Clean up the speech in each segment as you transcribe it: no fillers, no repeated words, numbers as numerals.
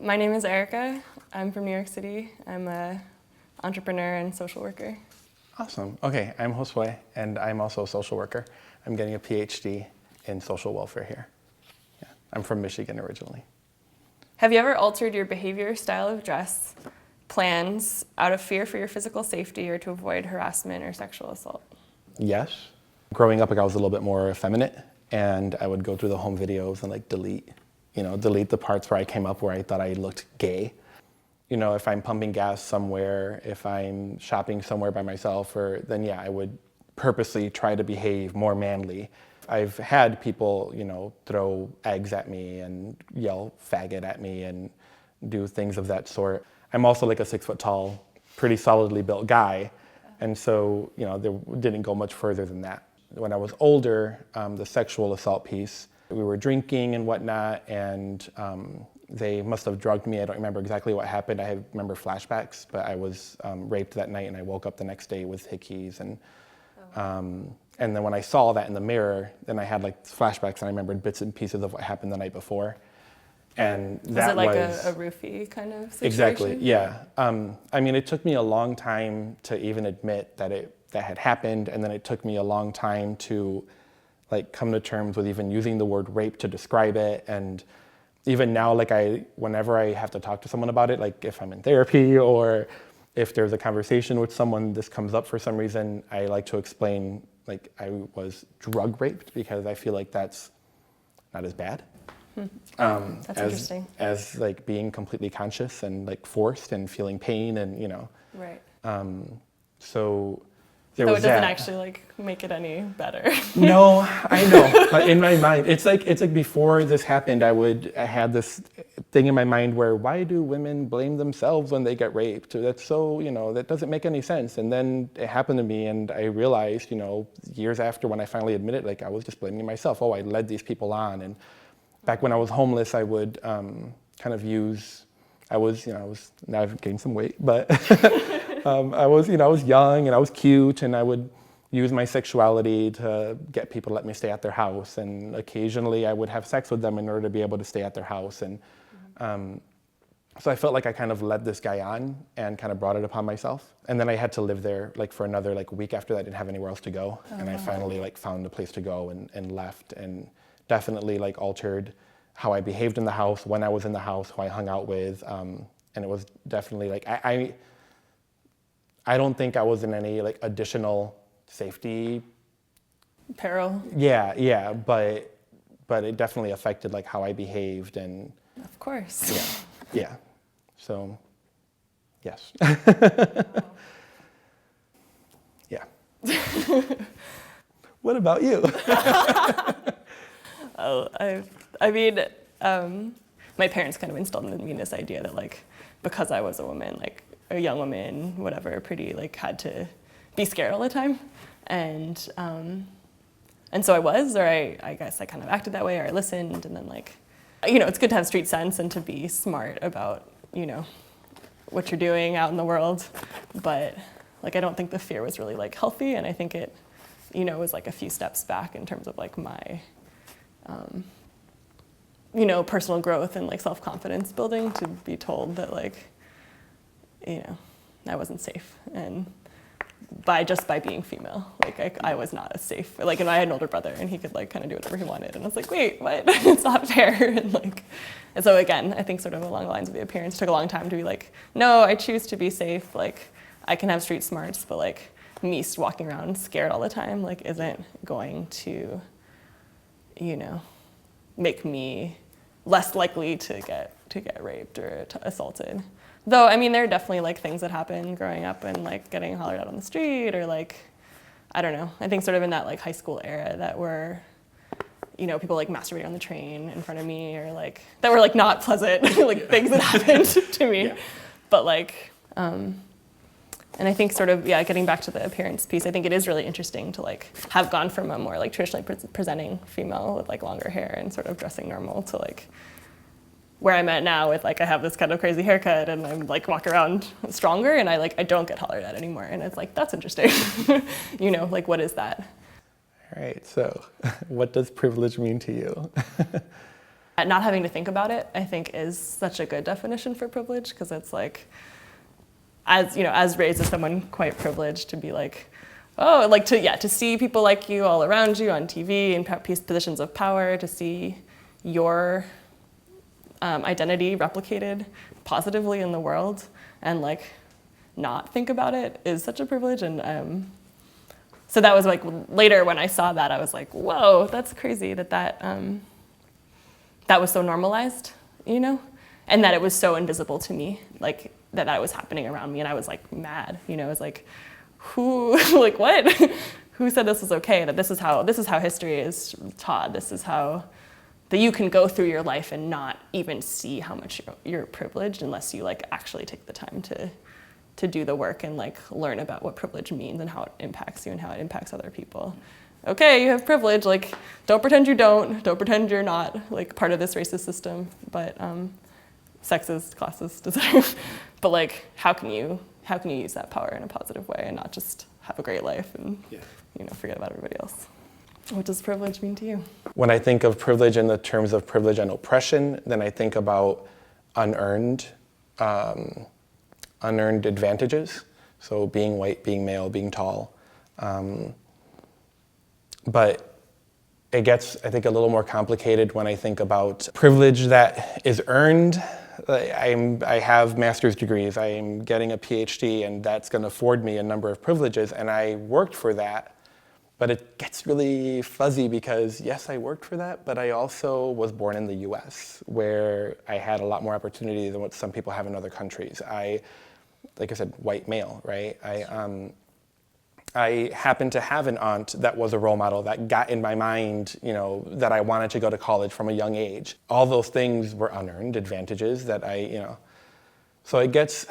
My name is Erica. I'm from New York City. I'm an entrepreneur and social worker. Awesome. Okay, I'm Josue, and I'm also a social worker. I'm getting a PhD in social welfare here. Yeah, I'm from Michigan originally. Have you ever altered your behavior, style of dress, plans out of fear for your physical safety or to avoid harassment or sexual assault? Yes. Growing up, I was a little bit more effeminate, and I would go through the home videos and delete the parts where I came up where I thought I looked gay. If I'm pumping gas somewhere, if I'm shopping somewhere by myself, then yeah, I would purposely try to behave more manly. I've had people, throw eggs at me and yell faggot at me and do things of that sort. I'm also like a 6 foot tall, pretty solidly built guy. And so, there didn't go much further than that. When I was older, the sexual assault piece, we were drinking and whatnot, and they must have drugged me. I don't remember exactly what happened. I remember flashbacks, but I was raped that night, and I woke up the next day with hickeys. And then when I saw that in the mirror, then I had flashbacks, and I remembered bits and pieces of what happened the night before. And that was it a roofie kind of situation? Exactly, yeah. It took me a long time to even admit that that had happened, and then it took me a long time to come to terms with even using the word rape to describe it. And even now, whenever I have to talk to someone about it, if I'm in therapy or if there's a conversation with someone, this comes up for some reason, I like to explain I was drug raped, because I feel like that's not as bad. That's interesting. As being completely conscious and forced and feeling pain and Right. So it doesn't actually make it any better. No, I know. But in my mind, it's like before this happened, I had this thing in my mind where, why do women blame themselves when they get raped? That's so, that doesn't make any sense. And then it happened to me, and I realized, years after, when I finally admitted, I was just blaming myself. Oh, I led these people on. And back when I was homeless, I would now I've gained some weight, but I was young and I was cute, and I would use my sexuality to get people to let me stay at their house, and occasionally I would have sex with them in order to be able to stay at their house. And so I felt like I kind of led this guy on and kind of brought it upon myself. And then I had to live there for another week after that. I didn't have anywhere else to go. Oh, and I finally found a place to go and left, and definitely altered how I behaved in the house, when I was in the house, who I hung out with. And it was definitely I don't think I was in any additional safety peril. Yeah, but it definitely affected how I behaved. And of course. Yeah. So yes. Yeah. What about you? My parents kind of instilled in me this idea that because I was a woman, a young woman, whatever, pretty had to be scared all the time, and so I was, or I guess I kind of acted that way, or I listened, and then it's good to have street sense and to be smart about what you're doing out in the world, but I don't think the fear was really healthy, and I think it was a few steps back in terms of my personal growth and self-confidence building, to be told that I wasn't safe, and by being female, I was not as safe. And I had an older brother, and he could kind of do whatever he wanted, and I was like, wait, what? It's not fair. And so again, I think sort of along the lines of the appearance, it took a long time to be no, I choose to be safe. I can have street smarts, but me walking around scared all the time isn't going to make me less likely to get raped or assaulted. Though, there are definitely things that happen growing up and getting hollered at on the street, or I don't know. I think sort of in that high school era that were, people masturbating on the train in front of me, or that were not pleasant things that happened to me. Yeah. But and I think sort of, getting back to the appearance piece, I think it is really interesting to have gone from a more traditionally presenting female with longer hair and sort of dressing normal to where I'm at now with I have this kind of crazy haircut, and I'm walk around stronger, and I don't get hollered at anymore, and it's that's interesting. What is that? All right, so what does privilege mean to you? Not having to think about it, I think, is such a good definition for privilege, because it's like, as you know, as raised as someone quite privileged, to be like, oh, like to see people like you all around you on TV in positions of power, to see your identity replicated positively in the world, and like not think about it, is such a privilege. And so that was like, later when I saw that, I was like, whoa, that's crazy that was so normalized, you know, and that it was so invisible to me, like that was happening around me, and I was like mad, you know. I was like, who, like what? Who said this was okay? That this is how history is taught. This is how that you can go through your life and not even see how much you're privileged unless you like actually take the time to do the work and like learn about what privilege means and how it impacts you and how it impacts other people. Okay, you have privilege, like don't pretend you don't pretend you're not like part of this racist system, but sexist, classist, but like how can you use that power in a positive way and not just have a great life and you know, forget about everybody else? What does privilege mean to you? When I think of privilege in the terms of privilege and oppression, then I think about unearned advantages. So being white, being male, being tall. But it gets, I think, a little more complicated when I think about privilege that is earned. I have master's degrees, I am getting a PhD, and that's going to afford me a number of privileges, and I worked for that. But it gets really fuzzy because, yes, I worked for that, but I also was born in the US, where I had a lot more opportunity than what some people have in other countries. Like I said, white male, right? I happened to have an aunt that was a role model that got in my mind, you know, that I wanted to go to college from a young age. All those things were unearned advantages that so it gets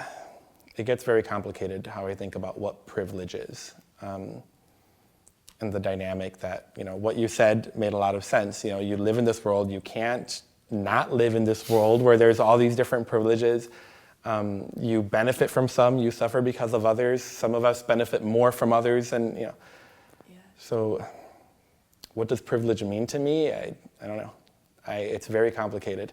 very complicated how I think about what privilege is. And the dynamic that, you know, what you said made a lot of sense. You know, you live in this world, you can't not live in this world where there's all these different privileges. You benefit from some, you suffer because of others. Some of us benefit more from others, and you know. Yeah. So, what does privilege mean to me? I don't know. It's very complicated.